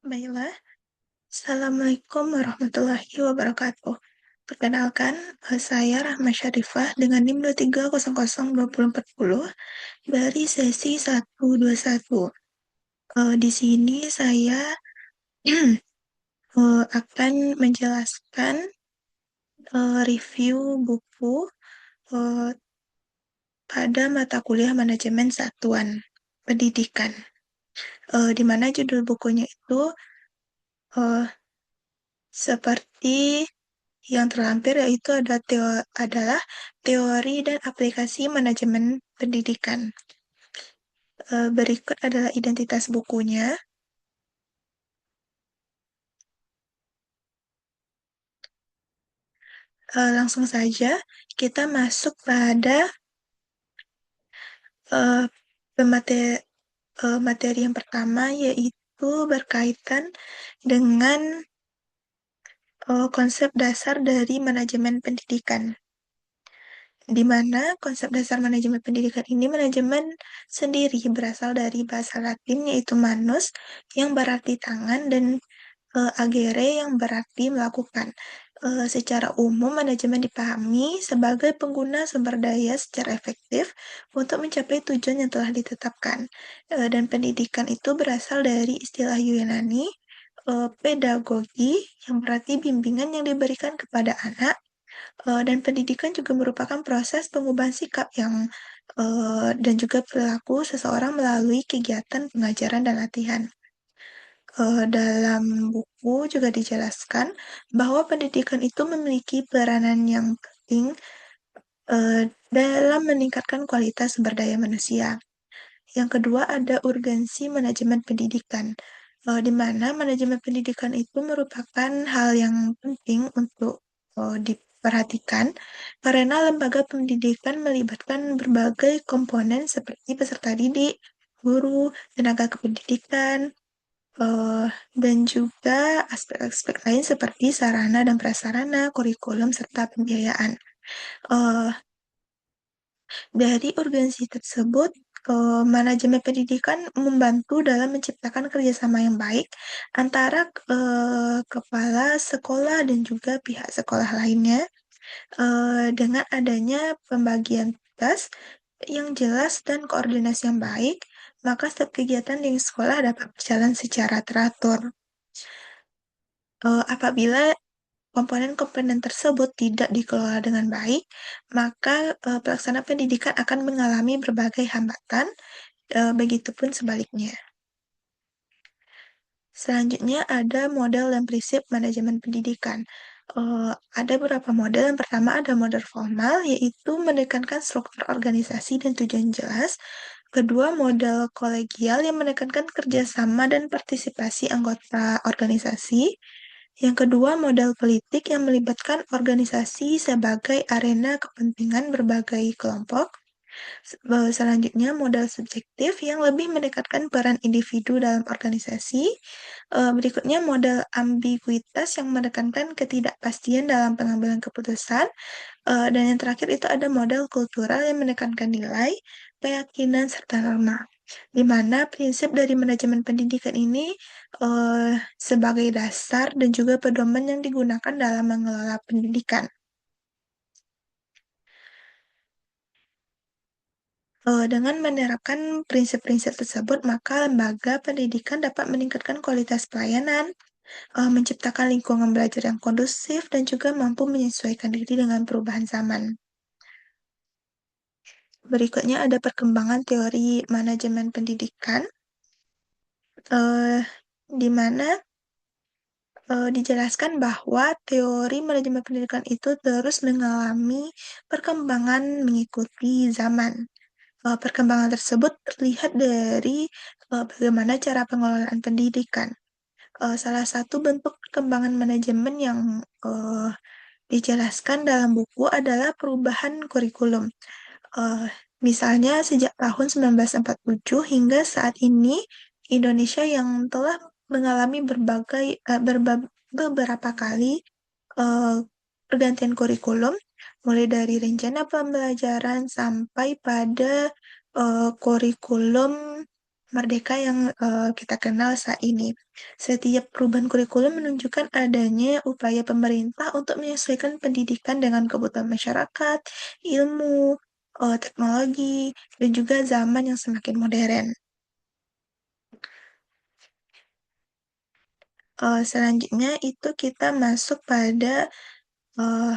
Baiklah, Assalamualaikum warahmatullahi wabarakatuh. Perkenalkan, saya Rahma Syarifah dengan NIM 23002040 dari sesi 121. Di sini saya akan menjelaskan review buku eh, pada mata kuliah manajemen satuan pendidikan, di mana judul bukunya itu eh, seperti yang terlampir yaitu adalah teori dan aplikasi manajemen pendidikan. Berikut adalah identitas bukunya. Langsung saja kita masuk pada uh, materi yang pertama, yaitu berkaitan dengan konsep dasar dari manajemen pendidikan. Di mana konsep dasar manajemen pendidikan ini, manajemen sendiri berasal dari bahasa Latin yaitu manus yang berarti tangan dan agere yang berarti melakukan. Secara umum, manajemen dipahami sebagai pengguna sumber daya secara efektif untuk mencapai tujuan yang telah ditetapkan. Dan pendidikan itu berasal dari istilah Yunani, pedagogi, yang berarti bimbingan yang diberikan kepada anak. Dan pendidikan juga merupakan proses pengubahan sikap yang dan juga perilaku seseorang melalui kegiatan pengajaran dan latihan. Dalam buku juga dijelaskan bahwa pendidikan itu memiliki peranan yang penting dalam meningkatkan kualitas sumber daya manusia. Yang kedua ada urgensi manajemen pendidikan, di mana manajemen pendidikan itu merupakan hal yang penting untuk diperhatikan karena lembaga pendidikan melibatkan berbagai komponen seperti peserta didik, guru, tenaga kependidikan, dan juga aspek-aspek lain seperti sarana dan prasarana, kurikulum, serta pembiayaan. Eh, dari urgensi tersebut, manajemen pendidikan membantu dalam menciptakan kerjasama yang baik antara kepala sekolah dan juga pihak sekolah lainnya, dengan adanya pembagian tugas yang jelas dan koordinasi yang baik, maka setiap kegiatan di sekolah dapat berjalan secara teratur. Apabila komponen-komponen tersebut tidak dikelola dengan baik, maka pelaksanaan pendidikan akan mengalami berbagai hambatan, begitupun sebaliknya. Selanjutnya ada model dan prinsip manajemen pendidikan. Ada beberapa model. Yang pertama ada model formal, yaitu menekankan struktur organisasi dan tujuan jelas. Kedua, model kolegial yang menekankan kerjasama dan partisipasi anggota organisasi. Yang kedua, model politik yang melibatkan organisasi sebagai arena kepentingan berbagai kelompok. Selanjutnya, modal subjektif yang lebih mendekatkan peran individu dalam organisasi. Berikutnya, modal ambiguitas yang menekankan ketidakpastian dalam pengambilan keputusan. Dan yang terakhir itu ada modal kultural yang menekankan nilai, keyakinan, serta norma. Di mana prinsip dari manajemen pendidikan ini sebagai dasar dan juga pedoman yang digunakan dalam mengelola pendidikan. Dengan menerapkan prinsip-prinsip tersebut, maka lembaga pendidikan dapat meningkatkan kualitas pelayanan, menciptakan lingkungan belajar yang kondusif, dan juga mampu menyesuaikan diri dengan perubahan zaman. Berikutnya ada perkembangan teori manajemen pendidikan, eh, di mana dijelaskan bahwa teori manajemen pendidikan itu terus mengalami perkembangan mengikuti zaman. Perkembangan tersebut terlihat dari bagaimana cara pengelolaan pendidikan. Salah satu bentuk perkembangan manajemen yang eh, dijelaskan dalam buku adalah perubahan kurikulum. Eh, Misalnya sejak tahun 1947 hingga saat ini, Indonesia yang telah mengalami beberapa kali eh, pergantian kurikulum, mulai dari rencana pembelajaran sampai pada kurikulum merdeka yang kita kenal saat ini. Setiap perubahan kurikulum menunjukkan adanya upaya pemerintah untuk menyesuaikan pendidikan dengan kebutuhan masyarakat, ilmu, teknologi, dan juga zaman yang semakin modern. Selanjutnya itu kita masuk pada eh,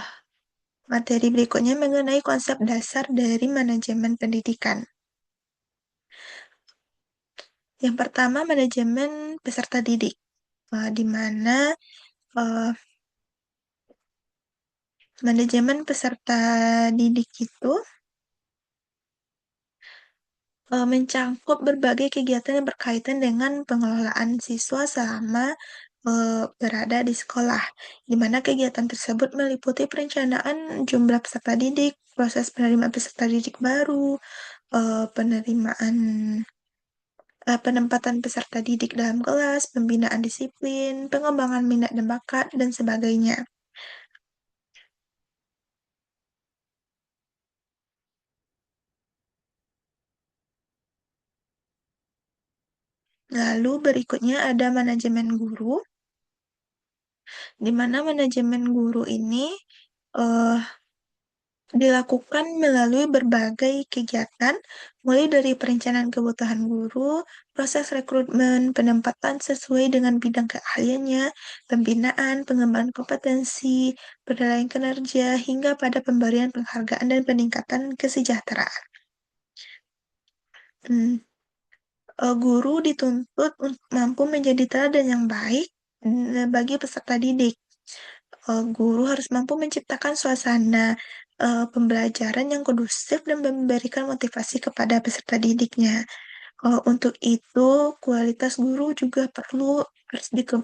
materi berikutnya mengenai konsep dasar dari manajemen pendidikan. Yang pertama, manajemen peserta didik, di mana eh, manajemen peserta didik itu mencangkup berbagai kegiatan yang berkaitan dengan pengelolaan siswa selama berada di sekolah, di mana kegiatan tersebut meliputi perencanaan jumlah peserta didik, proses penerimaan peserta didik baru, penempatan peserta didik dalam kelas, pembinaan disiplin, pengembangan minat dan bakat, dan sebagainya. Lalu berikutnya ada manajemen guru, di mana manajemen guru ini eh, dilakukan melalui berbagai kegiatan, mulai dari perencanaan kebutuhan guru, proses rekrutmen, penempatan sesuai dengan bidang keahliannya, pembinaan, pengembangan kompetensi, penilaian kinerja, hingga pada pemberian penghargaan dan peningkatan kesejahteraan. Hmm, Guru dituntut untuk mampu menjadi teladan yang baik bagi peserta didik. Guru harus mampu menciptakan suasana pembelajaran yang kondusif dan memberikan motivasi kepada peserta didiknya. Untuk itu, kualitas guru juga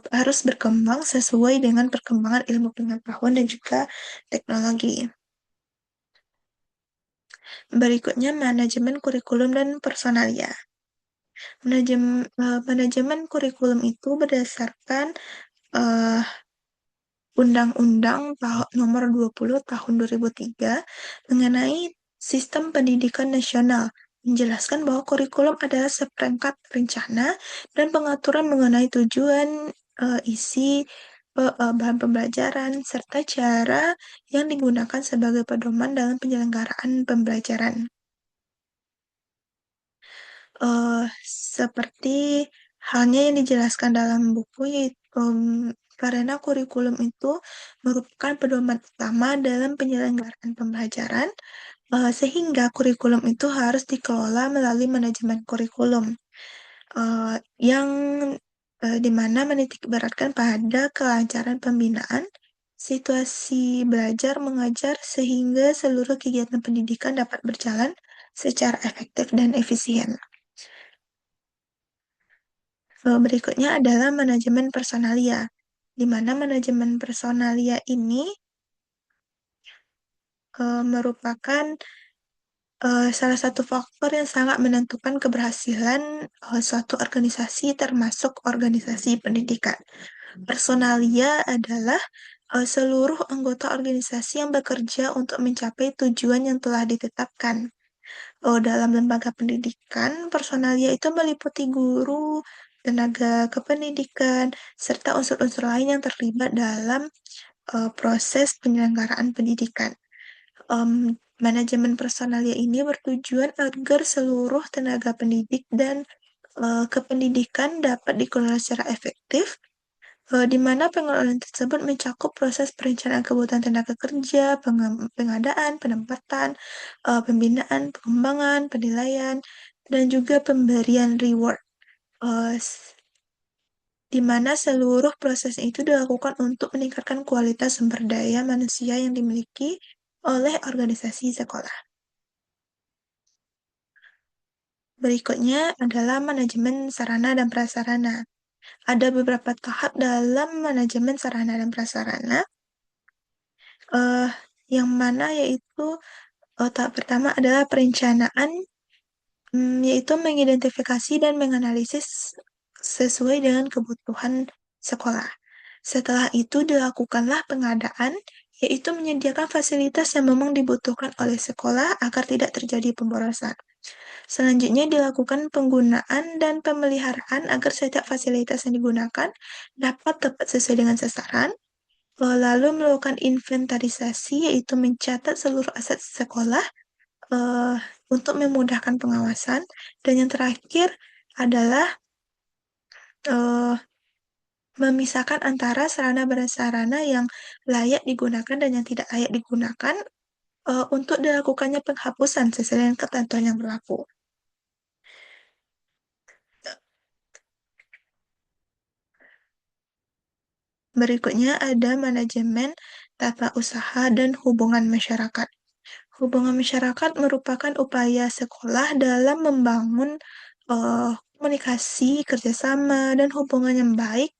harus berkembang sesuai dengan perkembangan ilmu pengetahuan dan juga teknologi. Berikutnya, manajemen kurikulum dan personalia. Manajemen kurikulum itu berdasarkan eh, Undang-Undang Nomor 20 Tahun 2003 mengenai Sistem Pendidikan Nasional menjelaskan bahwa kurikulum adalah seperangkat rencana dan pengaturan mengenai tujuan, isi, bahan pembelajaran, serta cara yang digunakan sebagai pedoman dalam penyelenggaraan pembelajaran. eh, Seperti halnya yang dijelaskan dalam buku, yaitu karena kurikulum itu merupakan pedoman utama dalam penyelenggaraan pembelajaran, sehingga kurikulum itu harus dikelola melalui manajemen kurikulum, yang di mana menitik beratkan pada kelancaran pembinaan, situasi belajar mengajar, sehingga seluruh kegiatan pendidikan dapat berjalan secara efektif dan efisien. Berikutnya adalah manajemen personalia, di mana manajemen personalia ini merupakan salah satu faktor yang sangat menentukan keberhasilan suatu organisasi, termasuk organisasi pendidikan. Personalia adalah seluruh anggota organisasi yang bekerja untuk mencapai tujuan yang telah ditetapkan. Dalam lembaga pendidikan, personalia itu meliputi guru, tenaga kependidikan, serta unsur-unsur lain yang terlibat dalam proses penyelenggaraan pendidikan. Manajemen personalia ini bertujuan agar seluruh tenaga pendidik dan kependidikan dapat dikelola secara efektif, di mana pengelolaan tersebut mencakup proses perencanaan kebutuhan tenaga kerja, pengadaan, penempatan, pembinaan, pengembangan, penilaian, dan juga pemberian reward, eh, s- di mana seluruh proses itu dilakukan untuk meningkatkan kualitas sumber daya manusia yang dimiliki oleh organisasi sekolah. Berikutnya adalah manajemen sarana dan prasarana. Ada beberapa tahap dalam manajemen sarana dan prasarana, eh, yang mana yaitu tahap pertama adalah perencanaan, yaitu mengidentifikasi dan menganalisis sesuai dengan kebutuhan sekolah. Setelah itu dilakukanlah pengadaan yaitu menyediakan fasilitas yang memang dibutuhkan oleh sekolah agar tidak terjadi pemborosan. Selanjutnya dilakukan penggunaan dan pemeliharaan agar setiap fasilitas yang digunakan dapat tepat sesuai dengan sasaran. Lalu melakukan inventarisasi, yaitu mencatat seluruh aset sekolah eh, untuk memudahkan pengawasan. Dan yang terakhir adalah eh, memisahkan antara sarana-prasarana yang layak digunakan dan yang tidak layak digunakan untuk dilakukannya penghapusan sesuai dengan ketentuan yang berlaku. Berikutnya ada manajemen tata usaha dan hubungan masyarakat. Hubungan masyarakat merupakan upaya sekolah dalam membangun komunikasi, kerjasama, dan hubungan yang baik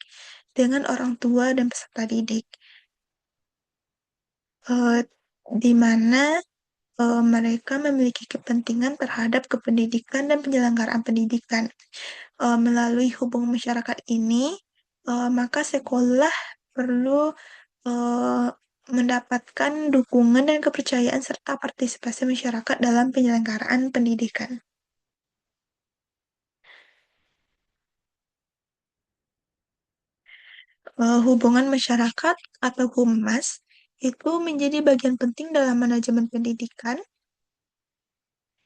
dengan orang tua dan peserta didik. Eh, di mana mereka memiliki kepentingan terhadap kependidikan dan penyelenggaraan pendidikan. Melalui hubungan masyarakat ini, maka sekolah perlu eh, mendapatkan dukungan dan kepercayaan serta partisipasi masyarakat dalam penyelenggaraan pendidikan. Hubungan masyarakat atau humas itu menjadi bagian penting dalam manajemen pendidikan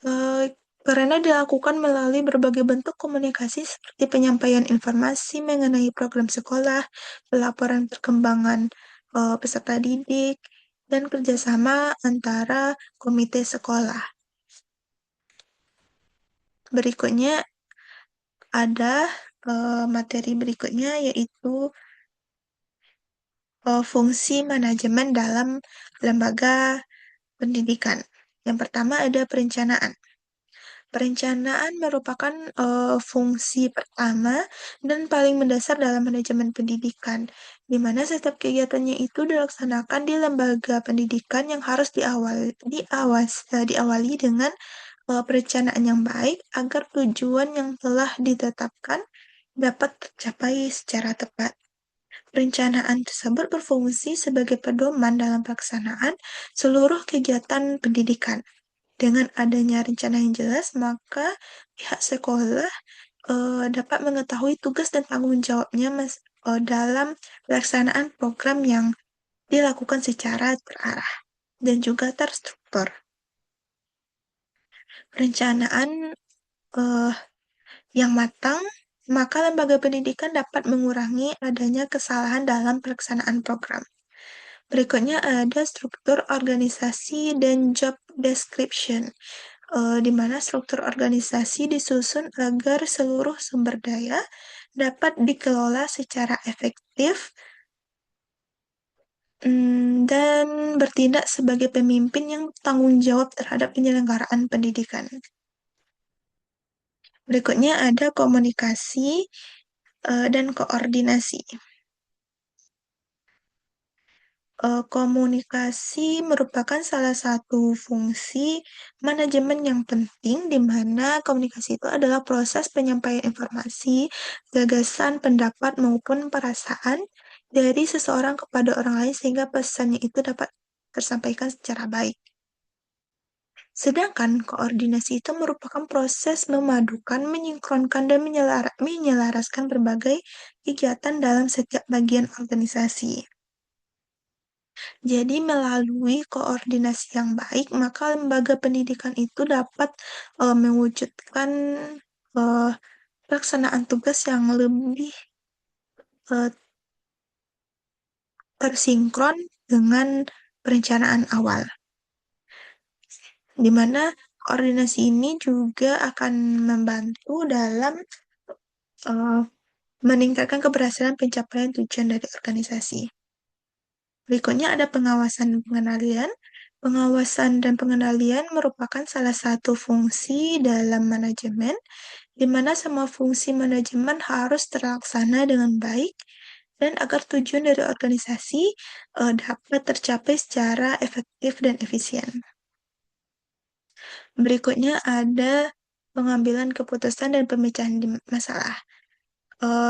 eh, karena dilakukan melalui berbagai bentuk komunikasi seperti penyampaian informasi mengenai program sekolah, pelaporan perkembangan peserta didik, dan kerjasama antara komite sekolah. Berikutnya ada materi berikutnya yaitu fungsi manajemen dalam lembaga pendidikan. Yang pertama ada perencanaan. Perencanaan merupakan fungsi pertama dan paling mendasar dalam manajemen pendidikan, di mana setiap kegiatannya itu dilaksanakan di lembaga pendidikan yang harus diawali dengan perencanaan yang baik agar tujuan yang telah ditetapkan dapat tercapai secara tepat. Perencanaan tersebut berfungsi sebagai pedoman dalam pelaksanaan seluruh kegiatan pendidikan. Dengan adanya rencana yang jelas, maka pihak sekolah dapat mengetahui tugas dan tanggung jawabnya dalam pelaksanaan program yang dilakukan secara terarah dan juga terstruktur. Perencanaan eh, yang matang, maka lembaga pendidikan dapat mengurangi adanya kesalahan dalam pelaksanaan program. Berikutnya ada struktur organisasi dan job description, di mana struktur organisasi disusun agar seluruh sumber daya dapat dikelola secara efektif dan bertindak sebagai pemimpin yang bertanggung jawab terhadap penyelenggaraan pendidikan. Berikutnya ada komunikasi dan koordinasi. Komunikasi merupakan salah satu fungsi manajemen yang penting, di mana komunikasi itu adalah proses penyampaian informasi, gagasan, pendapat, maupun perasaan dari seseorang kepada orang lain sehingga pesannya itu dapat tersampaikan secara baik. Sedangkan koordinasi itu merupakan proses memadukan, menyinkronkan, dan menyelaraskan berbagai kegiatan dalam setiap bagian organisasi. Jadi melalui koordinasi yang baik, maka lembaga pendidikan itu dapat mewujudkan eh, pelaksanaan tugas yang lebih eh, tersinkron dengan perencanaan awal, di mana koordinasi ini juga akan membantu dalam eh, meningkatkan keberhasilan pencapaian tujuan dari organisasi. Berikutnya ada pengawasan dan pengendalian. Pengawasan dan pengendalian merupakan salah satu fungsi dalam manajemen, di mana semua fungsi manajemen harus terlaksana dengan baik dan agar tujuan dari organisasi dapat tercapai secara efektif dan efisien. Berikutnya ada pengambilan keputusan dan pemecahan masalah.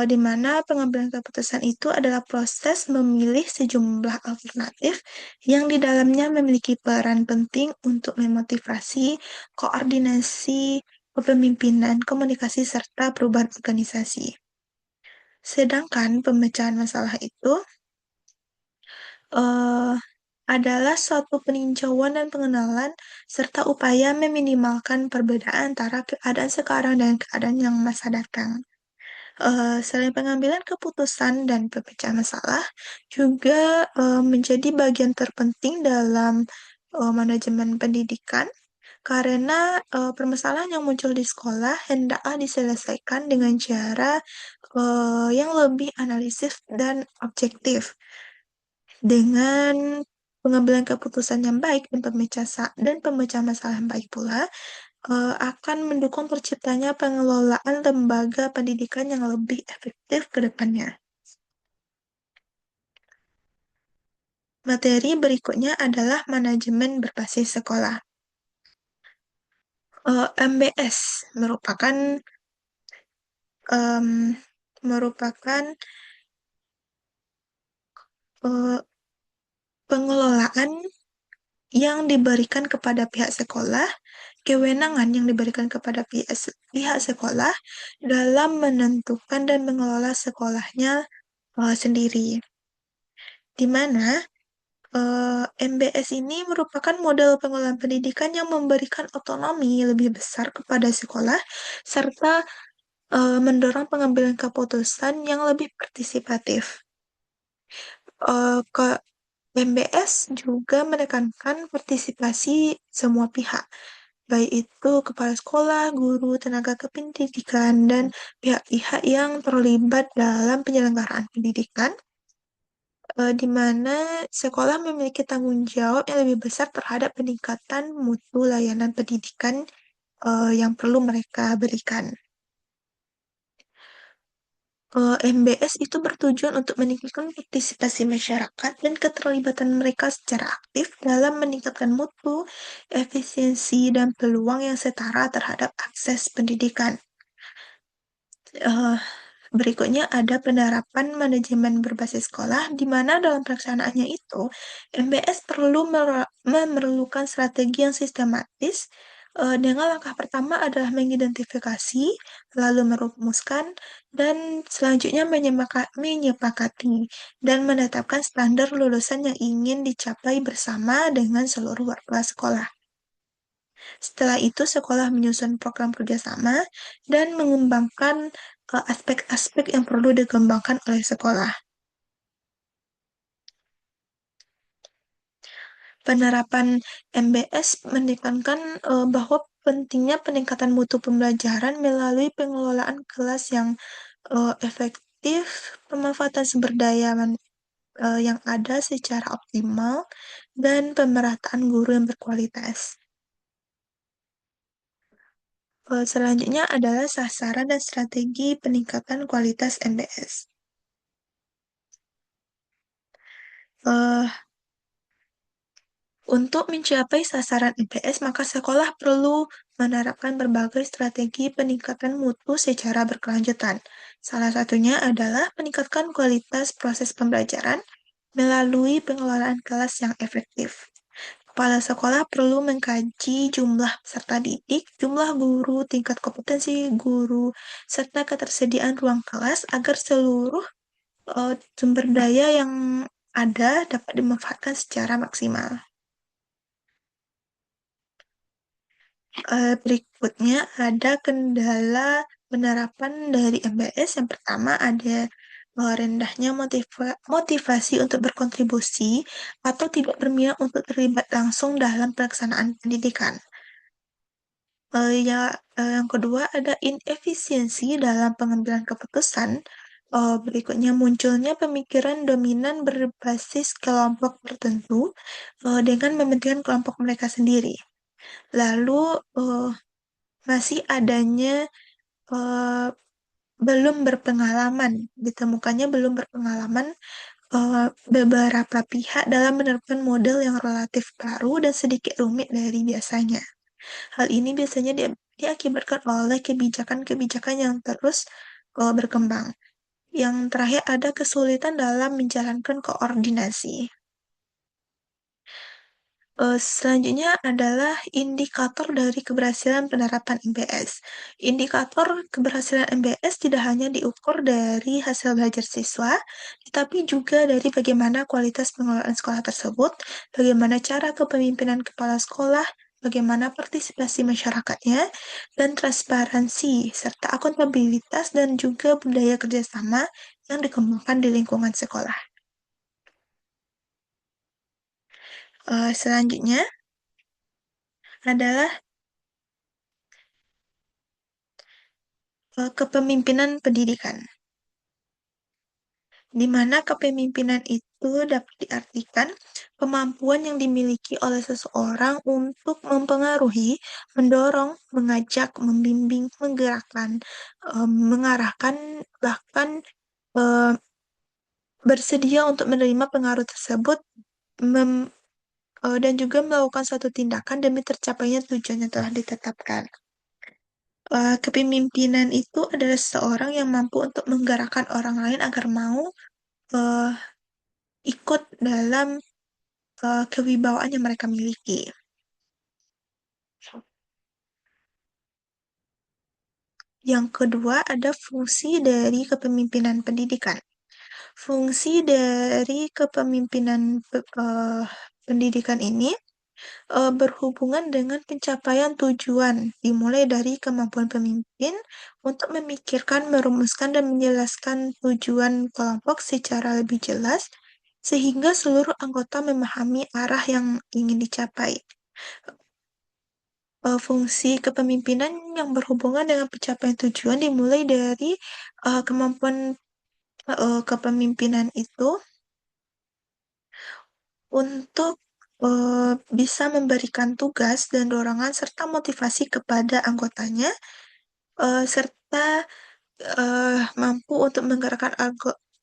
di mana pengambilan keputusan itu adalah proses memilih sejumlah alternatif yang di dalamnya memiliki peran penting untuk memotivasi, koordinasi, kepemimpinan, komunikasi, serta perubahan organisasi. Sedangkan pemecahan masalah itu eh, adalah suatu peninjauan dan pengenalan serta upaya meminimalkan perbedaan antara keadaan sekarang dan keadaan yang masa datang. Selain pengambilan keputusan dan pemecahan masalah, juga menjadi bagian terpenting dalam manajemen pendidikan, karena permasalahan yang muncul di sekolah hendaklah diselesaikan dengan cara yang lebih analisis dan objektif, dengan pengambilan keputusan yang baik dan pemecahan masalah yang baik pula akan mendukung terciptanya pengelolaan lembaga pendidikan yang lebih efektif ke depannya. Materi berikutnya adalah manajemen berbasis sekolah. MBS merupakan em, merupakan eh, pengelolaan yang diberikan kepada pihak sekolah, kewenangan yang diberikan kepada pihak sekolah dalam menentukan dan mengelola sekolahnya sendiri, di mana MBS ini merupakan model pengelolaan pendidikan yang memberikan otonomi lebih besar kepada sekolah serta mendorong pengambilan keputusan yang lebih partisipatif. Ke MBS juga menekankan partisipasi semua pihak, baik itu kepala sekolah, guru, tenaga kependidikan, dan pihak-pihak yang terlibat dalam penyelenggaraan pendidikan, di mana sekolah memiliki tanggung jawab yang lebih besar terhadap peningkatan mutu layanan pendidikan yang perlu mereka berikan. MBS itu bertujuan untuk meningkatkan partisipasi masyarakat dan keterlibatan mereka secara aktif dalam meningkatkan mutu, efisiensi, dan peluang yang setara terhadap akses pendidikan. Eh, Berikutnya ada penerapan manajemen berbasis sekolah, di mana dalam pelaksanaannya itu, MBS perlu memerlukan strategi yang sistematis, dengan langkah pertama adalah mengidentifikasi, lalu merumuskan, dan selanjutnya menyepakati dan menetapkan standar lulusan yang ingin dicapai bersama dengan seluruh warga sekolah. Setelah itu, sekolah menyusun program kerjasama dan mengembangkan aspek-aspek yang perlu dikembangkan oleh sekolah. Penerapan MBS menekankan bahwa pentingnya peningkatan mutu pembelajaran melalui pengelolaan kelas yang efektif, pemanfaatan sumber daya yang ada secara optimal, dan pemerataan guru yang berkualitas. Selanjutnya adalah sasaran dan strategi peningkatan kualitas MBS. Eh, untuk mencapai sasaran MBS, maka sekolah perlu menerapkan berbagai strategi peningkatan mutu secara berkelanjutan. Salah satunya adalah meningkatkan kualitas proses pembelajaran melalui pengelolaan kelas yang efektif. Kepala sekolah perlu mengkaji jumlah peserta didik, jumlah guru, tingkat kompetensi guru, serta ketersediaan ruang kelas agar seluruh sumber daya yang ada dapat dimanfaatkan secara maksimal. Berikutnya ada kendala penerapan dari MBS. Yang pertama ada rendahnya motivasi untuk berkontribusi atau tidak berminat untuk terlibat langsung dalam pelaksanaan pendidikan. Yang kedua ada inefisiensi dalam pengambilan keputusan. Berikutnya munculnya pemikiran dominan berbasis kelompok tertentu dengan mementingkan kelompok mereka sendiri. Lalu masih adanya eh, ditemukannya belum berpengalaman beberapa pihak dalam menerapkan model yang relatif baru dan sedikit rumit dari biasanya. Hal ini biasanya diakibatkan oleh kebijakan-kebijakan yang terus berkembang. Yang terakhir ada kesulitan dalam menjalankan koordinasi. Selanjutnya adalah indikator dari keberhasilan penerapan MBS. Indikator keberhasilan MBS tidak hanya diukur dari hasil belajar siswa, tetapi juga dari bagaimana kualitas pengelolaan sekolah tersebut, bagaimana cara kepemimpinan kepala sekolah, bagaimana partisipasi masyarakatnya, dan transparansi, serta akuntabilitas dan juga budaya kerjasama yang dikembangkan di lingkungan sekolah. Selanjutnya adalah kepemimpinan pendidikan, di mana kepemimpinan itu dapat diartikan kemampuan yang dimiliki oleh seseorang untuk mempengaruhi, mendorong, mengajak, membimbing, menggerakkan, mengarahkan, bahkan eh, bersedia untuk menerima pengaruh tersebut, dan juga melakukan suatu tindakan demi tercapainya tujuan yang telah ditetapkan. Kepemimpinan itu adalah seseorang yang mampu untuk menggerakkan orang lain agar mau eh, ikut dalam kewibawaan yang mereka miliki. Yang kedua ada fungsi dari kepemimpinan pendidikan. Fungsi dari kepemimpinan pendidikan ini berhubungan dengan pencapaian tujuan, dimulai dari kemampuan pemimpin untuk memikirkan, merumuskan, dan menjelaskan tujuan kelompok secara lebih jelas, sehingga seluruh anggota memahami arah yang ingin dicapai. Fungsi kepemimpinan yang berhubungan dengan pencapaian tujuan dimulai dari kemampuan kepemimpinan itu untuk bisa memberikan tugas dan dorongan serta motivasi kepada anggotanya, serta mampu untuk menggerakkan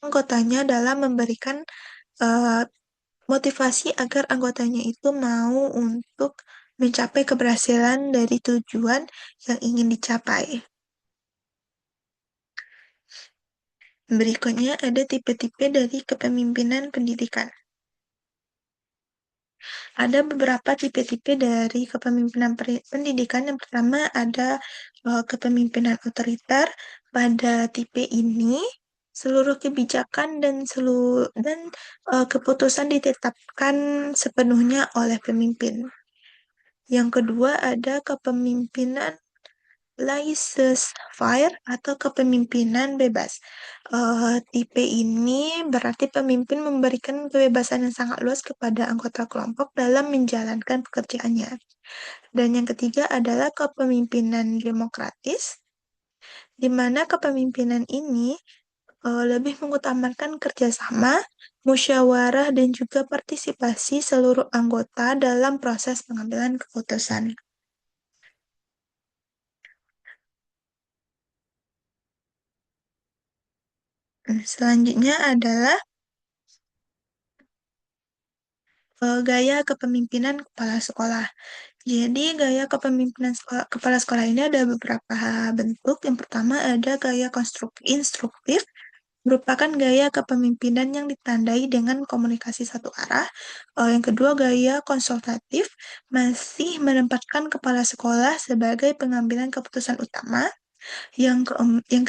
anggotanya dalam memberikan eh, motivasi agar anggotanya itu mau untuk mencapai keberhasilan dari tujuan yang ingin dicapai. Berikutnya ada tipe-tipe dari kepemimpinan pendidikan. Ada beberapa tipe-tipe dari kepemimpinan pendidikan. Yang pertama ada kepemimpinan otoriter. Pada tipe ini, seluruh kebijakan dan keputusan ditetapkan sepenuhnya oleh pemimpin. Yang kedua ada kepemimpinan laissez-faire atau kepemimpinan bebas. Tipe ini berarti pemimpin memberikan kebebasan yang sangat luas kepada anggota kelompok dalam menjalankan pekerjaannya. Dan yang ketiga adalah kepemimpinan demokratis, di mana kepemimpinan ini lebih mengutamakan kerjasama, musyawarah, dan juga partisipasi seluruh anggota dalam proses pengambilan keputusan. Selanjutnya adalah gaya kepemimpinan kepala sekolah. Jadi, gaya kepemimpinan kepala sekolah ini ada beberapa bentuk. Yang pertama ada gaya instruktif, merupakan gaya kepemimpinan yang ditandai dengan komunikasi satu arah. Yang kedua, gaya konsultatif, masih menempatkan kepala sekolah sebagai pengambilan keputusan utama. Yang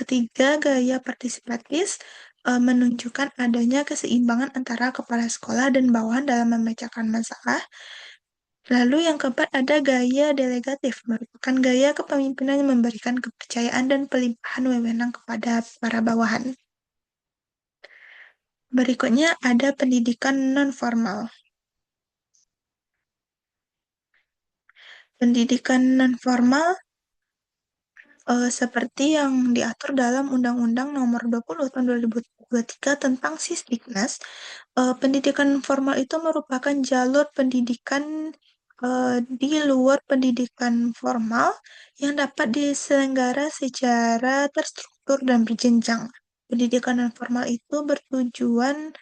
ketiga, gaya partisipatif, menunjukkan adanya keseimbangan antara kepala sekolah dan bawahan dalam memecahkan masalah. Lalu yang keempat ada gaya delegatif, merupakan gaya kepemimpinan yang memberikan kepercayaan dan pelimpahan wewenang kepada para bawahan. Berikutnya ada pendidikan non-formal. Pendidikan non-formal seperti yang diatur dalam Undang-Undang Nomor 20 Tahun 2023 tentang Sisdiknas, pendidikan formal itu merupakan jalur pendidikan di luar pendidikan formal yang dapat diselenggara secara terstruktur dan berjenjang. Pendidikan non formal itu bertujuan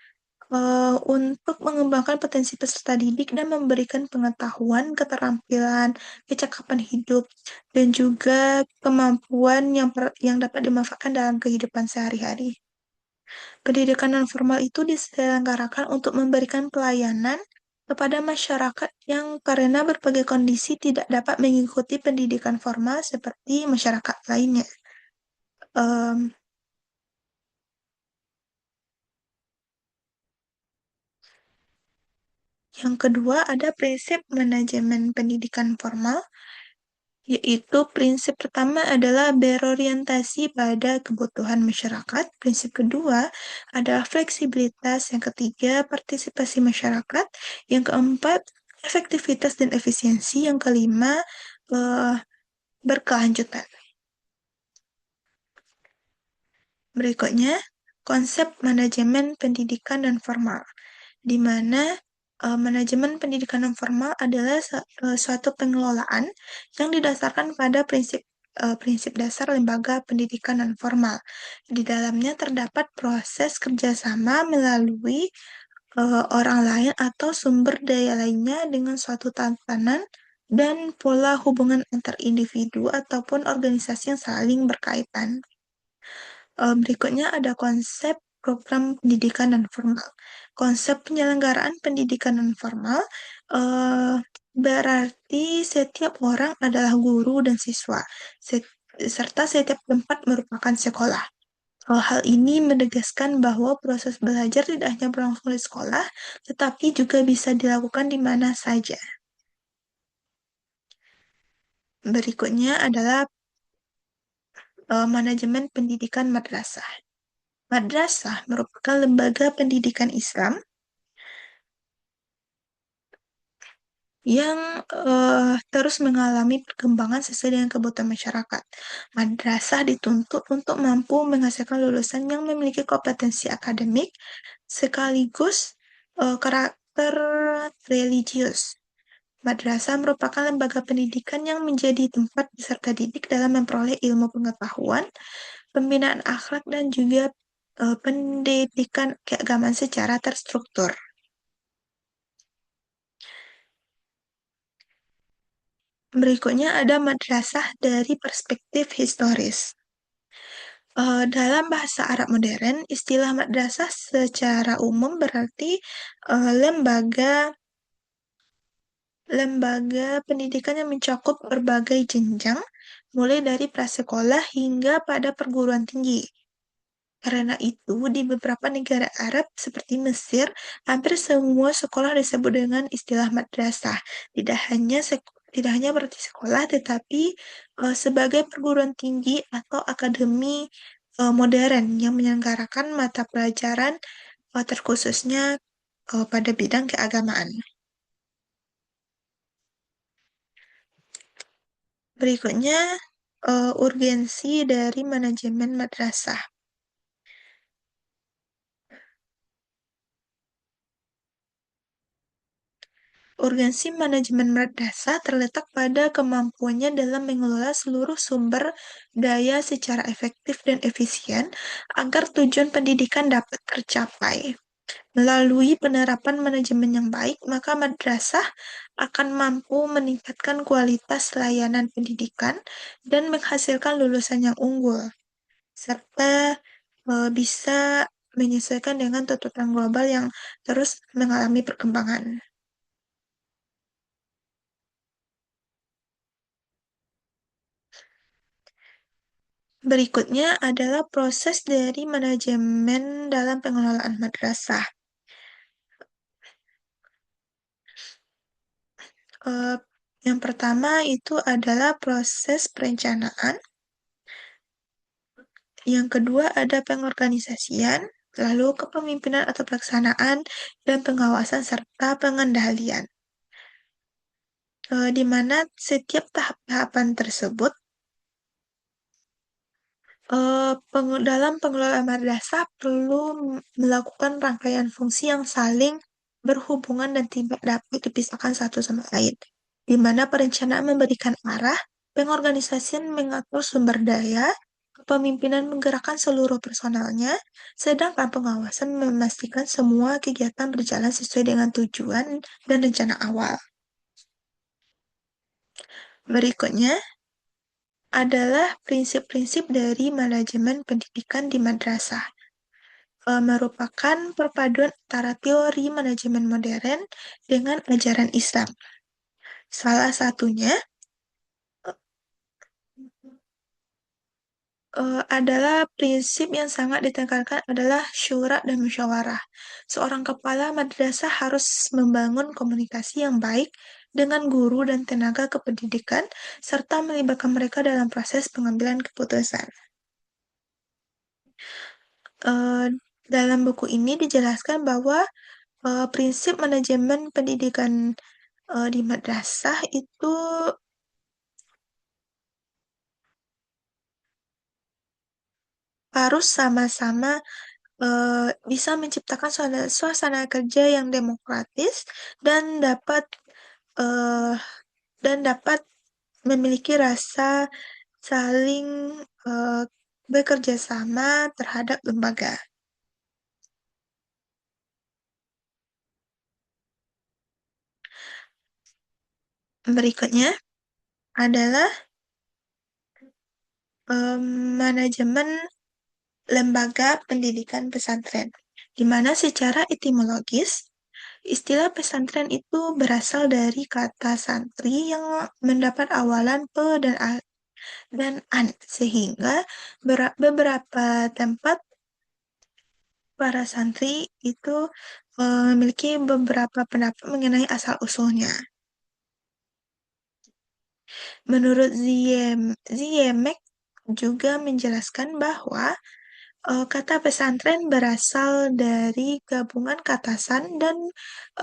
untuk mengembangkan potensi peserta didik dan memberikan pengetahuan, keterampilan, kecakapan hidup, dan juga kemampuan yang dapat dimanfaatkan dalam kehidupan sehari-hari. Pendidikan non formal itu diselenggarakan untuk memberikan pelayanan kepada masyarakat yang karena berbagai kondisi tidak dapat mengikuti pendidikan formal seperti masyarakat lainnya. Em, yang kedua ada prinsip manajemen pendidikan formal, yaitu prinsip pertama adalah berorientasi pada kebutuhan masyarakat. Prinsip kedua adalah fleksibilitas. Yang ketiga, partisipasi masyarakat. Yang keempat, efektivitas dan efisiensi. Yang kelima, eh, berkelanjutan. Berikutnya, konsep manajemen pendidikan non formal, di mana manajemen pendidikan non formal adalah suatu pengelolaan yang didasarkan pada prinsip dasar lembaga pendidikan non formal. Di dalamnya terdapat proses kerjasama melalui orang lain atau sumber daya lainnya dengan suatu tatanan dan pola hubungan antar individu ataupun organisasi yang saling berkaitan. Berikutnya ada konsep program pendidikan non formal. Konsep penyelenggaraan pendidikan non formal berarti setiap orang adalah guru dan siswa, serta setiap tempat merupakan sekolah. Hal ini menegaskan bahwa proses belajar tidak hanya berlangsung di sekolah, tetapi juga bisa dilakukan di mana saja. Berikutnya adalah manajemen pendidikan madrasah. Madrasah merupakan lembaga pendidikan Islam yang terus mengalami perkembangan sesuai dengan kebutuhan masyarakat. Madrasah dituntut untuk mampu menghasilkan lulusan yang memiliki kompetensi akademik sekaligus karakter religius. Madrasah merupakan lembaga pendidikan yang menjadi tempat peserta didik dalam memperoleh ilmu pengetahuan, pembinaan akhlak, dan juga pendidikan keagamaan secara terstruktur. Berikutnya ada madrasah dari perspektif historis. Dalam bahasa Arab modern, istilah madrasah secara umum berarti lembaga lembaga pendidikan yang mencakup berbagai jenjang, mulai dari prasekolah hingga pada perguruan tinggi. Karena itu, di beberapa negara Arab seperti Mesir, hampir semua sekolah disebut dengan istilah madrasah. Tidak hanya berarti sekolah, tetapi sebagai perguruan tinggi atau akademi modern yang menyelenggarakan mata pelajaran terkhususnya pada bidang keagamaan. Berikutnya, urgensi dari manajemen madrasah. Urgensi manajemen madrasah terletak pada kemampuannya dalam mengelola seluruh sumber daya secara efektif dan efisien agar tujuan pendidikan dapat tercapai. Melalui penerapan manajemen yang baik, maka madrasah akan mampu meningkatkan kualitas layanan pendidikan dan menghasilkan lulusan yang unggul, serta bisa menyesuaikan dengan tuntutan global yang terus mengalami perkembangan. Berikutnya adalah proses dari manajemen dalam pengelolaan madrasah. Eh, yang pertama itu adalah proses perencanaan. Yang kedua ada pengorganisasian, lalu kepemimpinan atau pelaksanaan, dan pengawasan serta pengendalian. Di mana setiap tahap-tahapan tersebut dalam pengelolaan madrasah perlu melakukan rangkaian fungsi yang saling berhubungan dan tidak dapat dipisahkan satu sama lain, di mana perencanaan memberikan arah, pengorganisasian mengatur sumber daya, kepemimpinan menggerakkan seluruh personalnya, sedangkan pengawasan memastikan semua kegiatan berjalan sesuai dengan tujuan dan rencana awal. Berikutnya adalah prinsip-prinsip dari manajemen pendidikan di madrasah, merupakan perpaduan antara teori manajemen modern dengan ajaran Islam. Salah satunya adalah prinsip yang sangat ditekankan adalah syura dan musyawarah. Seorang kepala madrasah harus membangun komunikasi yang baik dengan guru dan tenaga kependidikan, serta melibatkan mereka dalam proses pengambilan keputusan. Eh, dalam buku ini dijelaskan bahwa prinsip manajemen pendidikan di madrasah itu harus sama-sama bisa menciptakan suasana kerja yang demokratis dan eh, dapat memiliki rasa saling eh, bekerja sama terhadap lembaga. Berikutnya adalah em, manajemen lembaga pendidikan pesantren, di mana secara etimologis istilah pesantren itu berasal dari kata santri yang mendapat awalan pe dan an, sehingga beberapa tempat para santri itu memiliki beberapa pendapat mengenai asal-usulnya. Menurut Ziemek juga menjelaskan bahwa kata pesantren berasal dari gabungan kata san dan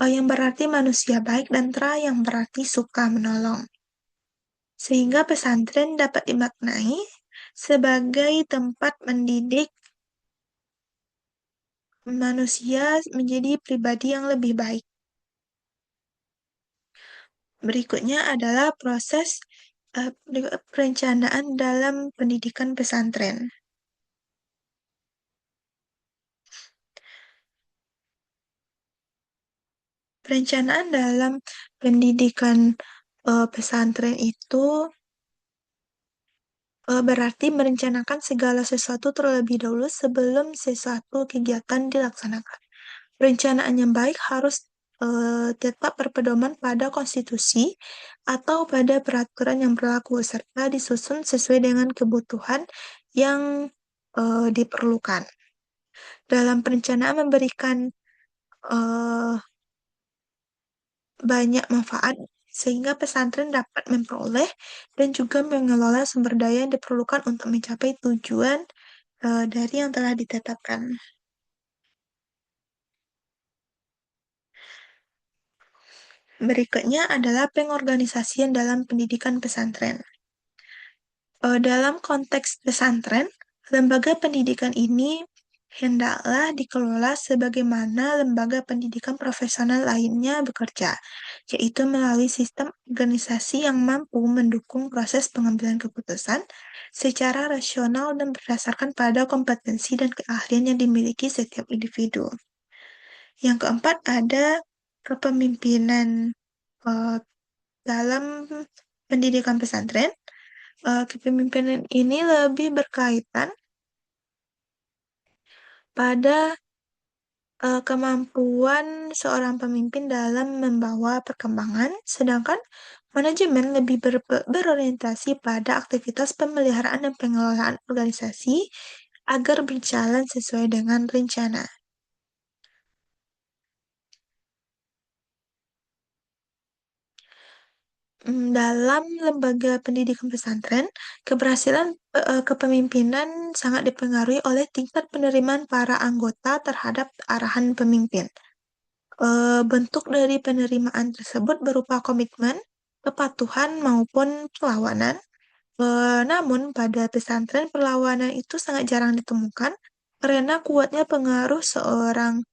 yang berarti manusia baik dan tra yang berarti suka menolong. Sehingga pesantren dapat dimaknai sebagai tempat mendidik manusia menjadi pribadi yang lebih baik. Berikutnya adalah proses perencanaan dalam pendidikan pesantren. Perencanaan dalam pendidikan pesantren itu berarti merencanakan segala sesuatu terlebih dahulu sebelum sesuatu kegiatan dilaksanakan. Perencanaan yang baik harus tetap berpedoman pada konstitusi atau pada peraturan yang berlaku serta disusun sesuai dengan kebutuhan yang diperlukan. Dalam perencanaan memberikan eh, banyak manfaat sehingga pesantren dapat memperoleh dan juga mengelola sumber daya yang diperlukan untuk mencapai tujuan dari yang telah ditetapkan. Berikutnya adalah pengorganisasian dalam pendidikan pesantren. Dalam konteks pesantren, lembaga pendidikan ini hendaklah dikelola sebagaimana lembaga pendidikan profesional lainnya bekerja, yaitu melalui sistem organisasi yang mampu mendukung proses pengambilan keputusan secara rasional dan berdasarkan pada kompetensi dan keahlian yang dimiliki setiap individu. Yang keempat ada kepemimpinan eh, dalam pendidikan pesantren. Kepemimpinan ini lebih berkaitan pada kemampuan seorang pemimpin dalam membawa perkembangan, sedangkan manajemen lebih berorientasi pada aktivitas pemeliharaan dan pengelolaan organisasi agar berjalan sesuai dengan rencana. Dalam lembaga pendidikan pesantren, keberhasilan kepemimpinan sangat dipengaruhi oleh tingkat penerimaan para anggota terhadap arahan pemimpin. Bentuk dari penerimaan tersebut berupa komitmen, kepatuhan, maupun perlawanan. Namun, pada pesantren perlawanan itu sangat jarang ditemukan karena kuatnya pengaruh seorang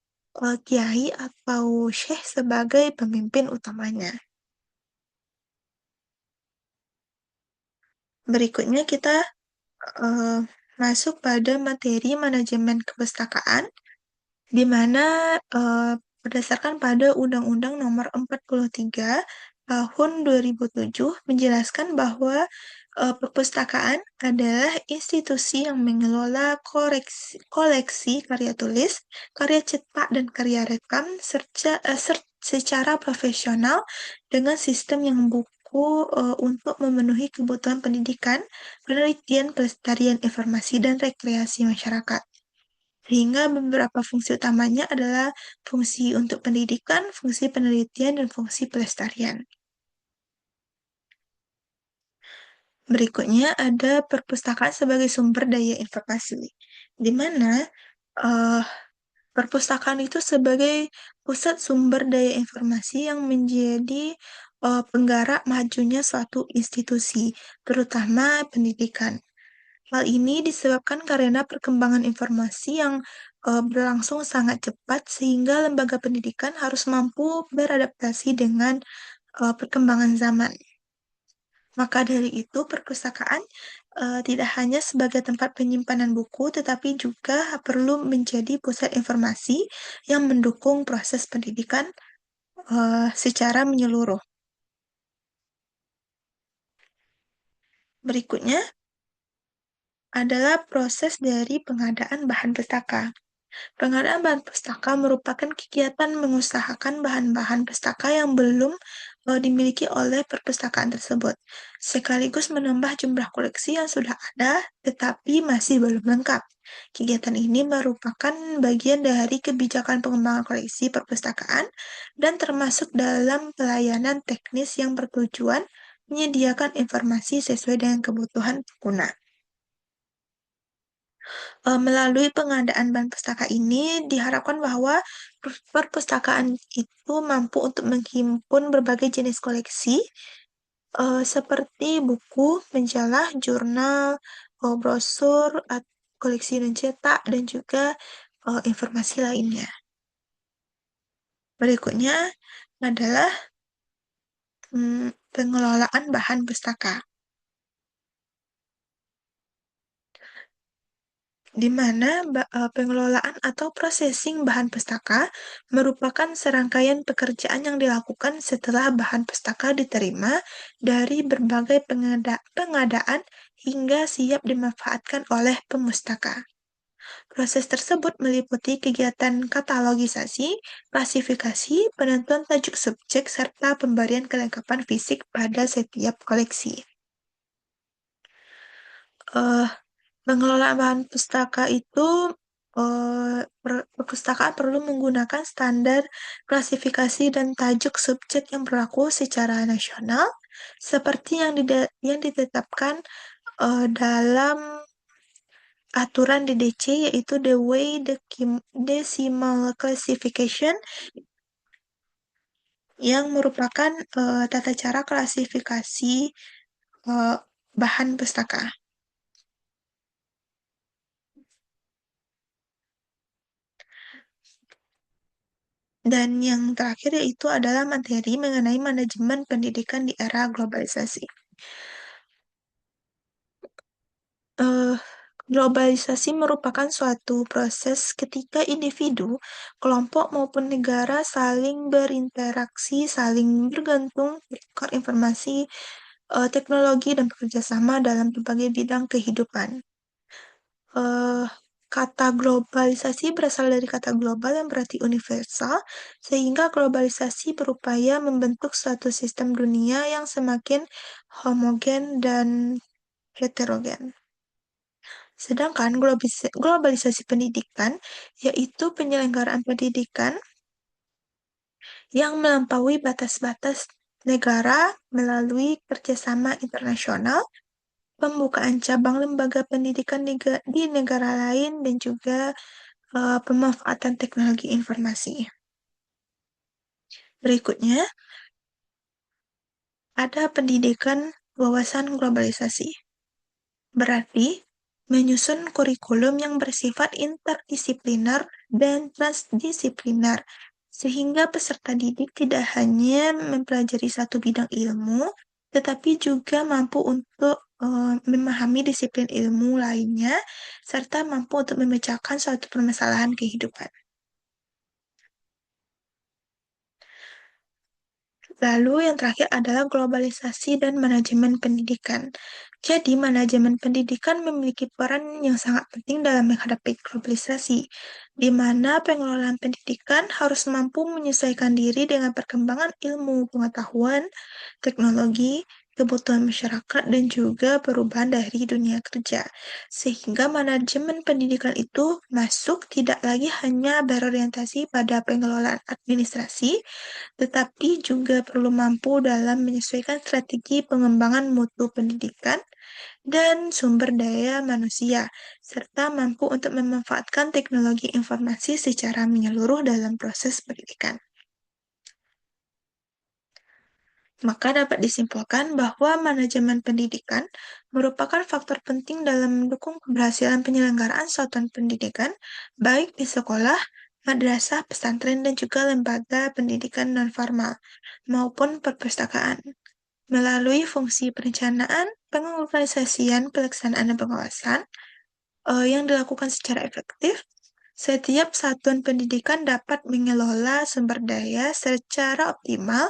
kiai atau syekh sebagai pemimpin utamanya. Berikutnya kita eh, masuk pada materi manajemen kepustakaan, di mana berdasarkan pada Undang-Undang Nomor 43 Tahun 2007 menjelaskan bahwa perpustakaan adalah institusi yang mengelola koleksi karya tulis, karya cetak, dan karya rekam secara profesional dengan sistem yang buku untuk memenuhi kebutuhan pendidikan, penelitian, pelestarian informasi, dan rekreasi masyarakat. Sehingga beberapa fungsi utamanya adalah fungsi untuk pendidikan, fungsi penelitian, dan fungsi pelestarian. Berikutnya ada perpustakaan sebagai sumber daya informasi, di mana eh, perpustakaan itu sebagai pusat sumber daya informasi yang menjadi penggerak majunya suatu institusi, terutama pendidikan. Hal ini disebabkan karena perkembangan informasi yang berlangsung sangat cepat, sehingga lembaga pendidikan harus mampu beradaptasi dengan perkembangan zaman. Maka dari itu, perpustakaan tidak hanya sebagai tempat penyimpanan buku, tetapi juga perlu menjadi pusat informasi yang mendukung proses pendidikan secara menyeluruh. Berikutnya adalah proses dari pengadaan bahan pustaka. Pengadaan bahan pustaka merupakan kegiatan mengusahakan bahan-bahan pustaka yang belum dimiliki oleh perpustakaan tersebut, sekaligus menambah jumlah koleksi yang sudah ada tetapi masih belum lengkap. Kegiatan ini merupakan bagian dari kebijakan pengembangan koleksi perpustakaan dan termasuk dalam pelayanan teknis yang bertujuan menyediakan informasi sesuai dengan kebutuhan pengguna. Melalui pengadaan bahan pustaka ini diharapkan bahwa perpustakaan itu mampu untuk menghimpun berbagai jenis koleksi seperti buku, majalah, jurnal, brosur, koleksi non cetak, dan juga informasi lainnya. Berikutnya adalah pengelolaan bahan pustaka, di mana pengelolaan atau processing bahan pustaka merupakan serangkaian pekerjaan yang dilakukan setelah bahan pustaka diterima dari berbagai pengadaan hingga siap dimanfaatkan oleh pemustaka. Proses tersebut meliputi kegiatan katalogisasi, klasifikasi, penentuan tajuk subjek, serta pemberian kelengkapan fisik pada setiap koleksi. Eh, Pengelolaan bahan pustaka itu perpustakaan perlu menggunakan standar klasifikasi dan tajuk subjek yang berlaku secara nasional, seperti yang ditetapkan dalam aturan DDC, yaitu Decimal Classification, yang merupakan tata cara klasifikasi eh, bahan pustaka. Dan yang terakhir yaitu adalah materi mengenai manajemen pendidikan di era globalisasi. Eh, Globalisasi merupakan suatu proses ketika individu, kelompok maupun negara saling berinteraksi, saling bergantung, bertukar informasi, teknologi, dan bekerja sama dalam berbagai bidang kehidupan. Eh, Kata globalisasi berasal dari kata global yang berarti universal, sehingga globalisasi berupaya membentuk suatu sistem dunia yang semakin homogen dan heterogen. Sedangkan globalisasi pendidikan yaitu penyelenggaraan pendidikan yang melampaui batas-batas negara melalui kerjasama internasional, pembukaan cabang lembaga pendidikan di negara lain, dan juga pemanfaatan teknologi informasi. Berikutnya, ada pendidikan wawasan globalisasi. Berarti, menyusun kurikulum yang bersifat interdisipliner dan transdisipliner, sehingga peserta didik tidak hanya mempelajari satu bidang ilmu, tetapi juga mampu untuk memahami disiplin ilmu lainnya, serta mampu untuk memecahkan suatu permasalahan kehidupan. Lalu yang terakhir adalah globalisasi dan manajemen pendidikan. Jadi, manajemen pendidikan memiliki peran yang sangat penting dalam menghadapi globalisasi, di mana pengelolaan pendidikan harus mampu menyesuaikan diri dengan perkembangan ilmu pengetahuan, teknologi, kebutuhan masyarakat, dan juga perubahan dari dunia kerja. Sehingga manajemen pendidikan itu masuk tidak lagi hanya berorientasi pada pengelolaan administrasi, tetapi juga perlu mampu dalam menyesuaikan strategi pengembangan mutu pendidikan dan sumber daya manusia, serta mampu untuk memanfaatkan teknologi informasi secara menyeluruh dalam proses pendidikan. Maka dapat disimpulkan bahwa manajemen pendidikan merupakan faktor penting dalam mendukung keberhasilan penyelenggaraan satuan pendidikan, baik di sekolah, madrasah, pesantren, dan juga lembaga pendidikan non-formal, maupun perpustakaan. Melalui fungsi perencanaan, pengorganisasian, pelaksanaan, dan pengawasan yang dilakukan secara efektif, setiap satuan pendidikan dapat mengelola sumber daya secara optimal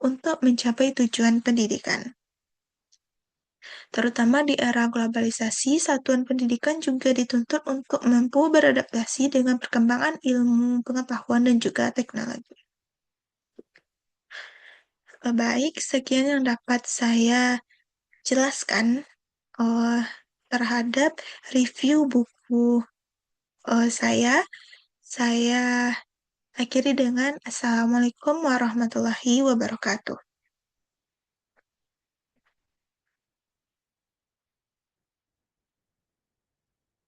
untuk mencapai tujuan pendidikan. Terutama di era globalisasi, satuan pendidikan juga dituntut untuk mampu beradaptasi dengan perkembangan ilmu, pengetahuan, dan juga teknologi. Baik, sekian yang dapat saya jelaskan eh, terhadap review buku saya. Saya akhiri dengan Assalamualaikum warahmatullahi wabarakatuh.